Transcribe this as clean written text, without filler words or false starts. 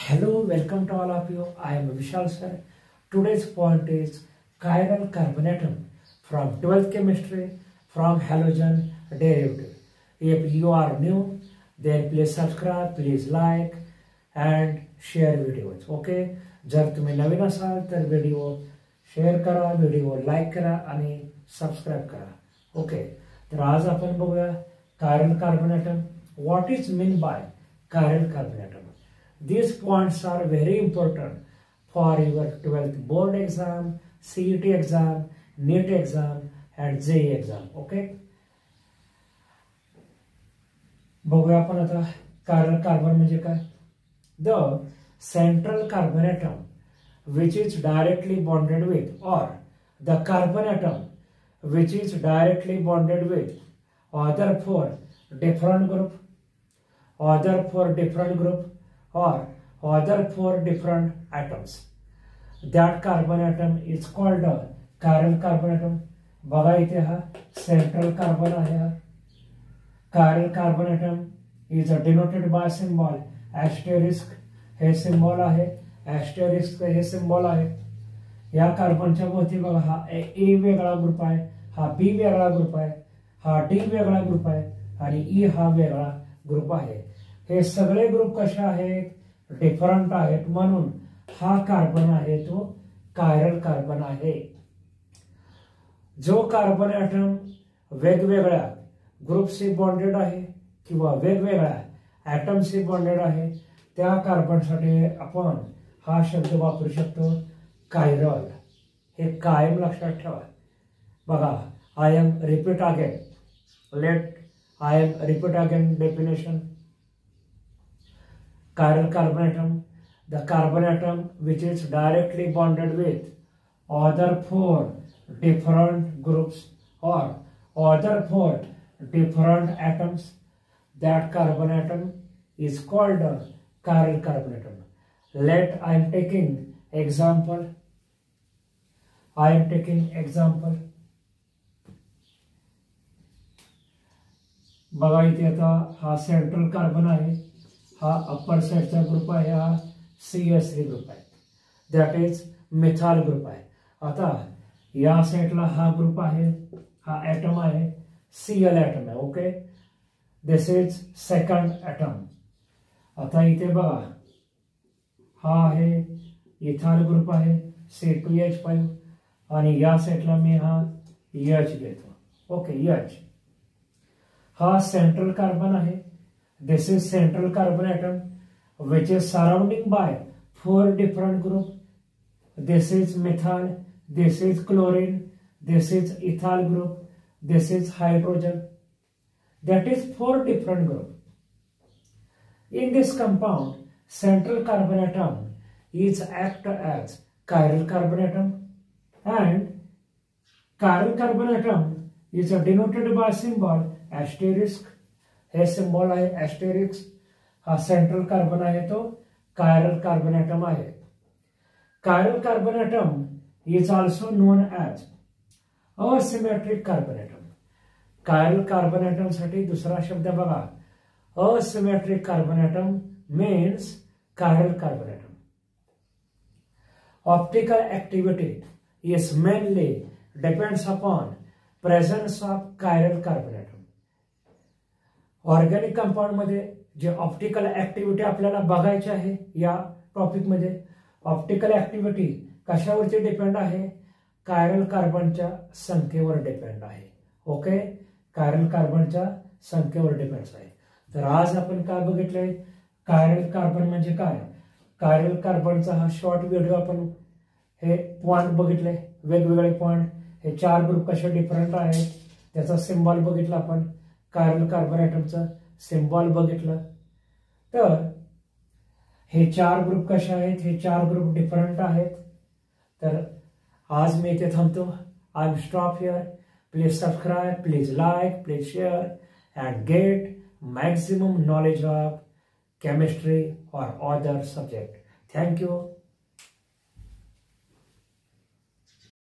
Hello, welcome to all of you. I am Vishal sir. Today's point is chiral carbon atom from 12th chemistry from halogen derivative. If you are new, then please subscribe, please like and share videos. Okay? जर तुम्ही नवीन असाल तर video share करा, video like करा आणि subscribe करा. Okay, तर आज आपण बघूया chiral carbon atom. What is meant by chiral carbon atom? These points are very important for your 12th board exam, CET exam, NEET exam and JEE exam. Okay? बघूया आपण आता chiral carbon म्हणजे काय. The central carbon atom which is directly bonded with, or the carbon atom which is directly bonded with other four different group, or other four different atoms. That carbon atom is called a chiral carbon atom. बघा इथे हा central carbon आहे. हा chiral carbon atom is denoted by symbol asterisk. हे symbol आहे, asterisk हे symbol आहे. या कार्बनच्या भोवती बघा हा A वेगळा ग्रुप आहे, हा B वेगळा ग्रुप आहे, हा D वेगळा ग्रुप आहे आणि E हा वेगळा ग्रुप आहे. हे सगळे ग्रुप कसे आहेत? डिफरंट आहेत, म्हणून हा कार्बन आहे तो chiral कार्बन आहे. जो कार्बन ॲटम वेगवेगळ्या ग्रुपशी बॉन्डेड आहे किंवा वेगवेगळ्या ॲटमशी बॉन्डेड आहे त्या कार्बनसाठी आपण हा शब्द वापरू शकतो chiral. हे कायम लक्षात ठेवा. बघा, I am repeat again definition. Chiral carbon atom, the carbon atom which is directly bonded with other four different groups or other four different atoms. That carbon atom is called a chiral carbon atom. I am taking example. बघा इथे आता हा central carbon आहे, हा upper साइडचा group आहे, हा CH3 group आहे, that is methyl group आहे. आता या साइडला हा ग्रुप आहे, हा ॲटम आहे, Cl ॲटम आहे. Okay, this is second atom. आता इथे बघा हा आहे इथाइल ग्रुप आहे C2H5 आणि या साइडला मी हा H घेतो. ओके, H हा सेंट्रल कार्बन आहे. This is central carbon atom which is surrounding by four different groups. This is methyl, this is chlorine, this is ethyl group, this is hydrogen. That is four different groups. In this compound, central carbon atom is act as chiral carbon atom, and chiral carbon atom is denoted by symbol asterisk. हे symbol आहे asterisk. हा central carbon आहे तो chiral carbon atom आहे. chiral carbon atom is also known as asymmetric carbon atom. chiral carbon atom साठी दुसरा शब्द बघा, asymmetric carbon atom means chiral carbon atom. Optical activity is mainly depends upon presence of chiral carbon atom. Organic compound मध्ये जे optical activity आपल्याला बघायची आहे या टॉपिक मध्ये, ऑप्टिकल ऍक्टिव्हिटी कशावरती डिपेंड आहे? chiral कार्बनच्या संख्येवर डिपेंड आहे. ओके, chiral कार्बनच्या संख्येवर डिपेंड आहे. तर आज आपण काय बघितलंय, chiral कार्बन म्हणजे काय. chiral कार्बनचा हा शॉर्ट व्हिडिओ आपण हे पॉइंट बघितले, वेगवेगळे पॉइंट, हे चार ग्रुप कसे डिफरंट आहेत त्याचा सिम्बॉल बघितला आपण, chiral कार्बन ॲटमचा सिम्बॉल बघितलं. तर हे चार ग्रुप कसे आहेत, हे चार ग्रुप डिफरंट आहेत. तर आज मी इथे थांबतो. I will stop here. Please subscribe, please like, please share and get maximum knowledge of chemistry और अदर सब्जेक्ट. Thank you.